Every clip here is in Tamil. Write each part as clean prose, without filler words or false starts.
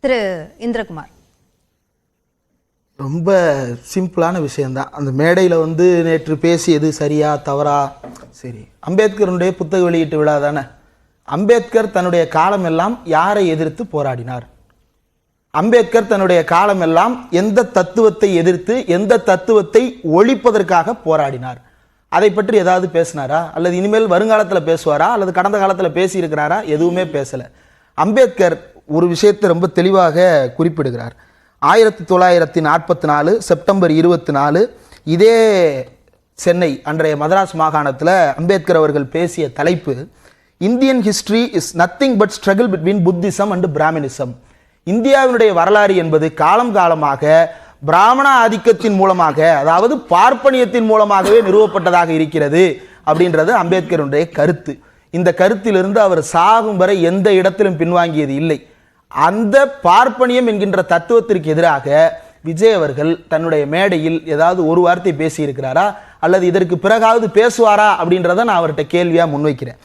திரு இந்திரகுமார். ரொம்ப சிம்பிளான விஷயம்தான். அந்த மேடையில் வந்து நேற்று பேசியது சரியா தவறா? சரி, அம்பேத்கருடைய புத்தக வெளியீட்டு விழா தானே. அம்பேத்கர் தன்னுடைய காலம் எல்லாம் யாரை எதிர்த்து போராடினார்? அம்பேத்கர் தன்னுடைய காலம் எல்லாம் எந்த தத்துவத்தை எதிர்த்து, எந்த தத்துவத்தை ஒழிப்பதற்காக போராடினார்? அதை பற்றி ஏதாவது பேசினாரா? அல்லது இனிமேல் வருங்காலத்தில் பேசுவாரா? அல்லது கடந்த காலத்தில் பேசியிருக்கிறாரா? எதுவுமே பேசலை. அம்பேத்கர் ஒரு விஷயத்தை ரொம்ப தெளிவாக குறிப்பிடுகிறார். 1944 செப்டம்பர் 24 இதே சென்னை, அன்றைய மதராஸ் மாகாணத்தில் அம்பேத்கர் அவர்கள் பேசிய தலைப்பு, Indian history is nothing but struggle between Buddhism and பிராமணிசம். இந்தியாவினுடைய வரலாறு என்பது காலம் காலமாக பிராமண ஆதிக்கத்தின் மூலமாக, அதாவது பார்ப்பனியத்தின் மூலமாகவே நிறுவப்பட்டதாக இருக்கிறது அப்படின்றது அம்பேத்கருடைய கருத்து. இந்த கருத்திலிருந்து அவர் சாகும் வரை எந்த இடத்திலும் பின்வாங்கியது இல்லை. அந்த பார்ப்பனியம் என்கின்ற தத்துவத்திற்கு எதிராக விஜய் அவர்கள் தன்னுடைய மேடையில் ஏதாவது ஒரு வார்த்தை பேசியிருக்கிறாரா? அல்லது இதற்கு பிறகாவது பேசுவாரா அப்படின்றத நான் அவர்கிட்ட கேள்வியா முன்வைக்கிறேன்.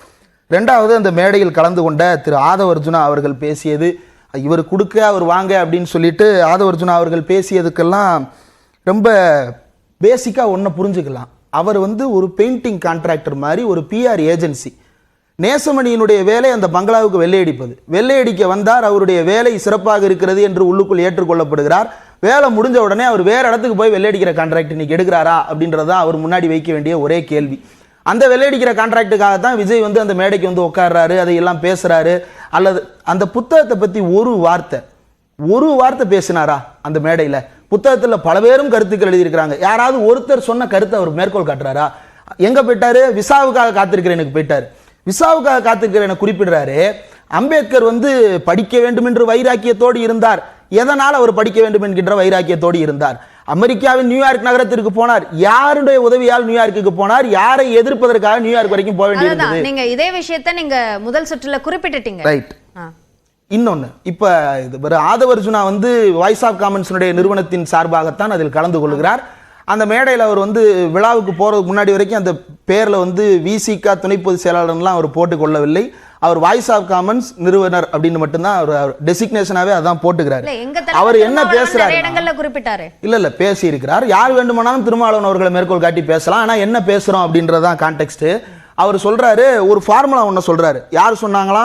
ரெண்டாவது, அந்த மேடையில் கலந்து கொண்ட திரு ஆதவர்ஜுனா அவர்கள் பேசியது, இவர் கொடுக்க அவர் வாங்க அப்படின்னு சொல்லிட்டு ஆதவர்ஜுனா அவர்கள் பேசியதுக்கெல்லாம் ரொம்ப பேசிக்காக ஒன்றை புரிஞ்சுக்கலாம். அவர் வந்து ஒரு பெயிண்டிங் கான்ட்ராக்டர் மாதிரி, ஒரு பிஆர் ஏஜென்சி. நேசமணியினுடைய வேலை அந்த பங்களாவுக்கு வெள்ளையடிப்பது. வெள்ளையடிக்க வந்தார், அவருடைய வேலை சிறப்பாக இருக்கிறது என்று உள்ளுக்குள் ஏற்றுக்கொள்ளப்படுகிறார். வேலை முடிஞ்ச உடனே அவர் வேற இடத்துக்கு போய் வெள்ளையடிக்கிற கான்ட்ராக்ட் இன்னைக்கு எடுக்கிறாரா அப்படின்றதான் அவர் முன்னாடி வைக்க வேண்டிய ஒரே கேள்வி. அந்த வெள்ளையடிக்கிற கான்ட்ராக்டுக்காக தான் விஜய் வந்து அந்த மேடைக்கு வந்து உட்கார்றாரு, அதையெல்லாம் பேசுறாரு. அல்லது அந்த புத்தகத்தை பற்றி ஒரு வார்த்தை பேசினாரா அந்த மேடையில்? புத்தகத்தில் பல பேரும் கருத்துக்கள் எழுதியிருக்கிறாங்க. யாராவது ஒருத்தர் சொன்ன கருத்தை அவர் மேற்கோள் காட்டுறாரா? எங்க போயிட்டாரு? விசாவுக்காக காத்திருக்கிறேனுக்கு போயிட்டாரு. விசாவுக்காக காத்திருக்கிறேன் குறிப்பிடுறாரு. அம்பேத்கர் வந்து படிக்க வேண்டும் என்று வைராக்கியத்தோடு இருந்தார். எதனால் அவர் படிக்க வேண்டும் என்கின்ற வைராக்கியத்தோடு இருந்தார்? அமெரிக்காவின் நியூயார்க் நகரத்திற்கு போனார். யாருடைய உதவியால் நியூயார்க்கு போனார்? யாரை எதிர்ப்பதற்காக நியூயார்க் வரைக்கும் போக வேண்டியிருந்தது? நீங்க இதே விஷயத்தை நீங்க முதல் சுற்றுல குறிப்பிட்டுட்டீங்க. ரைட். இன்னொன்னு, இப்ப ஆதவர்ஜுனா வந்து வாய்ஸ் ஆஃப் காமன்ஸினுடைய நிறுவனத்தின் சார்பாகத்தான் அதில் கலந்து கொள்கிறார். அந்த மேடையில் அவர் வந்து விழாவுக்கு போறதுக்கு முன்னாடி வரைக்கும் அந்த பேர்ல வந்து விசிகா துணை பொதுச் செயலாளர்லாம் அவர் போட்டுக் கொள்ளவில்லை. அவர் வாய்ஸ் ஆஃப் காமன்ஸ் நிறுவனர் அப்படின்னு மட்டும்தான் அவர் டெசிக்னேஷனாவே அதான் போட்டுக்கிறார். அவர் என்ன பேசுறாரு? இல்ல பேசி இருக்கிறார். யார் வேண்டுமானாலும் திருமாவளவன் அவர்களை மேற்கோள் காட்டி பேசலாம். ஆனா என்ன பேசுறோம் அப்படின்றதான் கான்டெக்ட். அவர் சொல்றாரு, ஒரு ஃபார்முலா ஒன்னு சொல்றாரு. யார் சொன்னாங்களா?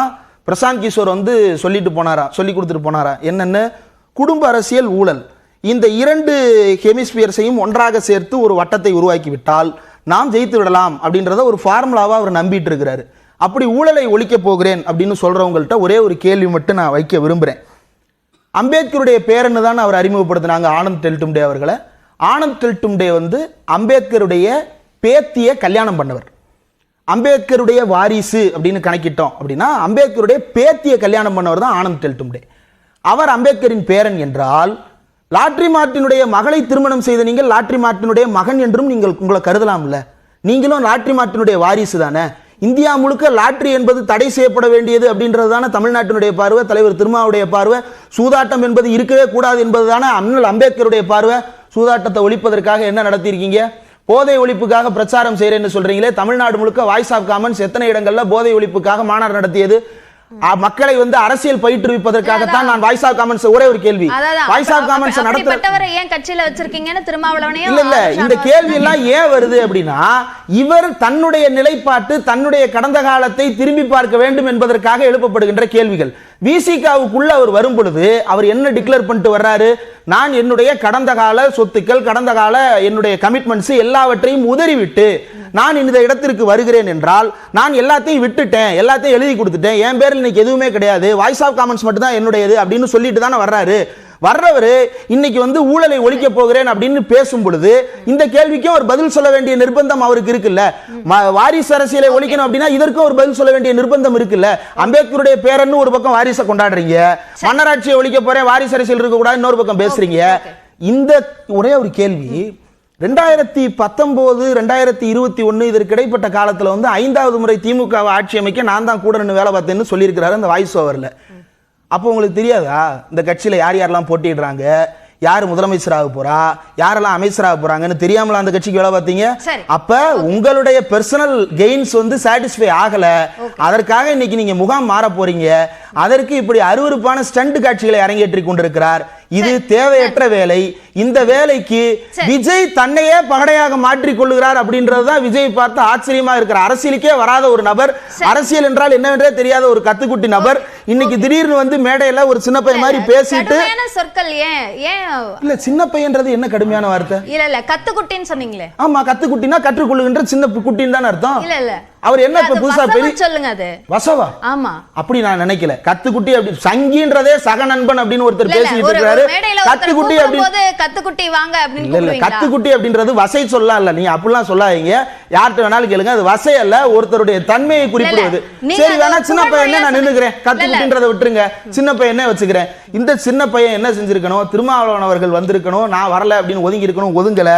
பிரசாந்த் கிஷோர் வந்து சொல்லி கொடுத்துட்டு போனாரா? என்னன்னு? குடும்ப அரசியல், ஊழல், இந்த இரண்டு ஹெமிஸ்பியர்ஸையும் ஒன்றாக சேர்த்து ஒரு வட்டத்தை உருவாக்கி விட்டால் நாம் ஜெயித்து விடலாம் அப்படின்றத ஒரு ஃபார்முலாவா அவர் நம்பிட்டு இருக்கிறாரு. அப்படி ஊழலை ஒழிக்க போகிறேன் அப்படின்னு சொல்றவங்கள்ட்ட ஒரே ஒரு கேள்வி மட்டும் நான் வைக்க விரும்புறேன். அம்பேத்கருடைய பேரன்னு தான் அவர் அறிமுகப்படுத்தினாங்க, ஆனந்த் டெல்டும்டே அவர்களை. ஆனந்த் டெல்டும்டே வந்து அம்பேத்கருடைய பேத்தியை கல்யாணம் பண்ணவர். அம்பேத்கருடைய வாரிசு அப்படின்னு கணக்கிட்டோம் அப்படின்னா அம்பேத்கருடைய பேத்தியை கல்யாணம் பண்ணவர் தான் ஆனந்த் டெல்டும்டே. அவர் அம்பேத்கரின் பேரன் என்றால், லாட்ரி மார்ட்டினுடைய மகளை திருமணம் செய்த நீங்கள் லாட்ரி மார்ட்டினுடைய மகன் என்றும் நீங்கள் உங்களை கருதலாம்ல. நீங்களும் லாட்ரி மார்ட்டினுடைய வாரிசு தானே. இந்தியா முழுக்க லாட்ரி என்பது தடை செய்யப்பட வேண்டியது அப்படின்றது தானே தமிழ்நாட்டினுடைய பார்வை, தலைவர் திருமாவுடைய பார்வை. சூதாட்டம் என்பது இருக்கவே கூடாது என்பது தானே அண்ணல் அம்பேத்கருடைய பார்வை. சூதாட்டத்தை ஒழிப்பதற்காக என்ன நடத்தியிருக்கீங்க? போதை ஒழிப்புக்காக பிரச்சாரம் செய்யறேன்னு சொல்றீங்களே. தமிழ்நாடு முழுக்க வாய்ஸ் ஆஃப் காமன்ஸ் எத்தனை இடங்கள்ல போதை ஒழிப்புக்காக மாநாடு நடத்தியது? மக்களை வந்து அரசியல் பயிற்றுவிப்பதற்காகத்தான். நான் வாய்ஸ் ஆஃப் காமன்ஸ் ஒரே ஒரு கேள்வி, வாய்ஸ் ஆஃப் காமன்ஸ் நடத்துறவரை ஏன் கட்சியில வச்சிருக்கீங்கன்னு திருமாவளவனே இல்ல இந்த கேள்வி எல்லாம் ஏன் வருது அப்படின்னா, இவர் தன்னுடைய நிலைப்பாட்டு, தன்னுடைய கடந்த காலத்தை திரும்பி பார்க்க வேண்டும் என்பதற்காக எழுப்பப்படுகின்ற கேள்விகள். விசிகாவுக்குள்ள அவர் வரும் பொழுது அவர் என்ன டிக்ளேர் பண்ணிட்டு வர்றாரு? நான் என்னுடைய கடந்த கால சொத்துக்கள், கடந்த கால என்னுடைய கமிட்மெண்ட்ஸ் எல்லாவற்றையும் உதறிவிட்டு நான் இந்த இடத்திற்கு வருகிறேன் என்றால், நான் எல்லாத்தையும் விட்டுட்டேன், எல்லாத்தையும் எழுதி கொடுத்துட்டேன், என் பேரில் இன்னைக்கு எதுவுமே கிடையாது, வாய்ஸ் ஆஃப் காமன்ஸ் மட்டும் தான் என்னுடையது அப்படின்னு சொல்லிட்டு தானே வர்றாரு. வர்றவர் இன்னைக்கு வந்து ஊழலை ஒழிக்க போகிறேன் அப்படின்னு பேசும் பொழுது இந்த கேள்விக்கும் ஒரு பதில் சொல்ல வேண்டிய நிர்பந்தம் அவருக்கு இருக்குல்ல. வாரிசு அரசியலை ஒழிக்கணும் அப்படின்னா இதற்கும் ஒரு பதில் சொல்ல வேண்டிய நிர்பந்தம் இருக்குல்ல. அம்பேத்கருடைய பேரன்னு ஒரு பக்கம் வாரிசை கொண்டாடுறீங்க, மன்னராட்சியை ஒழிக்க போறேன், வாரிசு அரசியல் இருக்க கூடாது இன்னொரு பக்கம் பேசுறீங்க. இந்த ஒரே ஒரு கேள்வி, 2019 2021 இதற்கு இடைப்பட்ட காலத்துல வந்து 5வது முறை திமுக ஆட்சி அமைக்க நான் தான் கூட நின்று வேலை பார்த்தேன்னு சொல்லியிருக்கிறாரு அந்த வாய்ஸ் ஓவர்ல. அப்போ உங்களுக்கு தெரியாதா இந்த கட்சியில யார் யாரெல்லாம் போட்டிடுறாங்க, யார் முதலமைச்சராக போறா, யாரெல்லாம் அமைச்சராக போறாங்கன்னு தெரியாமல அந்த கட்சிக்கு வேலை பார்த்தீங்க. சரி. அப்ப உங்களுடைய பர்சனல் கெயின்ஸ் வந்து சாட்டிஸ்ஃபை ஆகல, அதற்காக இன்னைக்கு நீங்க முகாம் மாற போறீங்க. அதற்கு இப்படி அருவருப்பான ஸ்டண்ட் காட்சிகளை அரங்கேற்றி கொண்டிருக்கிறார். இது தேவையற்ற வேலை. இந்த வேலைக்கு விஜய் தன்னையே பகடையாக மாற்றிக் கொள்ளுகிறார் அப்படின்றதுதான் விஜய் பார்த்து ஆச்சரியமா இருக்கிற. அரசியலுக்கே வராத ஒரு நபர், அரசியல் என்றால் என்னவென்றே தெரியாத ஒரு கத்துக்குட்டி நபர், இன்னைக்கு திடீர்னு வந்து மேடையில ஒரு சின்ன பையன் மாதிரி பேசிட்டு சொற்கள் இல்ல சின்ன பையன்றது என்ன கடுமையான வார்த்தை? இல்ல கத்துக்குட்டின்னு சொன்னீங்களே. ஆமா, கத்துக்குட்டினா கற்றுக்கொள்ளுகின்ற சின்ன குட்டின்னு தானே அர்த்தம். இல்ல அவர் என்ன இப்ப புதுசா பெரிய சொல்லுங்க அது வசவா? ஆமா, அப்படி நான் நினைக்கல. கத்துக்குட்டி அப்படி சங்கின்றதே சக நண்பன் அப்படின்னு ஒருத்தர் பேசிட்டு இருக்காரு. கத்துக்குட்டி அப்படி கத்துக்குட்டி வாங்க அப்படின்னு இல்ல கத்துக்குட்டி அப்படின்றது வசை சொல்லலாம் இல்ல, நீங்க அப்படிலாம் சொல்லாதீங்க. யார்கிட்ட வேணாலும் கேளுங்க, அது வசை அல்ல, ஒருத்தருடைய தன்மையை குறிப்பிடுவது. சரி வேணா சின்ன பையனே நான் நின்னுக்கிறேன், கத்துக்குட்டின்றதை விட்டுருங்க, சின்ன பையனே வச்சுக்கிறேன். இந்த சின்ன பையன் என்ன செஞ்சிருக்கணும்? திருமாவளவன் அவர்கள் வந்திருக்கணும், நான் வரல அப்படின்னு ஒதுங்கி இருக்கணும், ஒதுங்கல.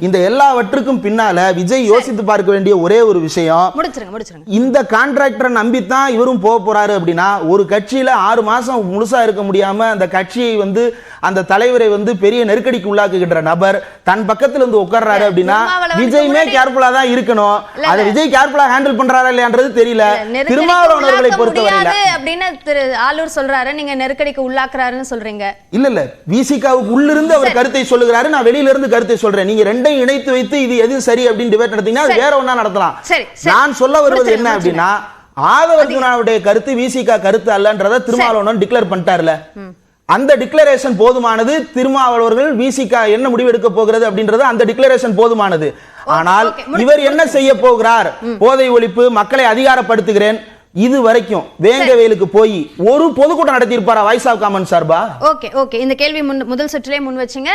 இந்த எல்லாவற்றுக்கும் பின்னால விஜய் யோசித்து பார்க்க வேண்டிய ஒரே ஒரு விஷயம், இந்த கான்ட்ராக்டரை நம்பித்தான் இவரும் போக போறாரு அப்படின்னா, ஒரு கட்சியில 6 மாசம் முழுசா இருக்க முடியாம அந்த கட்சியை வந்து அந்த தலைவரை வந்து பெரிய நெருக்கடிக்கு உள்ளாக்குகின்ற நபர் தன் பக்கத்துல வந்து உட்கார்றாரு அப்படின்னா விஜய்மே கேர்ஃபுல்லா தான் இருக்கணும். அதை விஜய் கேர்ஃபுல்லா ஹேண்டில் பண்றாரா இல்லையான்றது தெரியல. திருமாவளவன் அவர்களை பொறுத்தவரையில அப்படின்னு திரு ஆலூர் சொல்றாரு, நீங்க நெருக்கடிக்கு உள்ளாக்குறாருன்னு சொல்றீங்க. இல்ல விசிகாவுக்கு உள்ளிருந்து அவர் கருத்தை சொல்லுகிறாரு, நான் வெளியில இருந்து கருத்தை சொல்றேன். நீங்க ரெண்டையும் இணைத்து வைத்து இது எது சரி அப்படின்னு டிபேட் நடத்தீங்கன்னா அது வேற ஒண்ணா நடத்தலாம். நான் சொல்ல வருவது என்ன அப்படின்னா, ஆதவர்ஜுனாவுடைய கருத்து விசிகா கருத்து அல்லன்றத திருமாவளவன் டிக்ளேர் பண்ணிட்டார்ல, அந்த டிக்ளரேஷன் போதுமானது. திருமாவளவர்கள் விசிகா என்ன முடிவு எடுக்க போகிறது அப்படின்றது அந்த டிக்ளரேஷன் போதுமானது. ஆனால் இவர் என்ன செய்ய போகிறார்? போதை ஒழிப்பு, மக்களை அதிகாரப்படுத்துகிறேன், இது வரைக்கும் வேங்கவேலுக்கு போய் ஒரு பொதுக்கூட்டம் நடத்தி இருப்பாரா வாய்ஸ் ஆஃப் காமன் சார்பா? ஓகே இந்த கேள்வி முதல் சுற்றிலே முன் வச்சீங்க.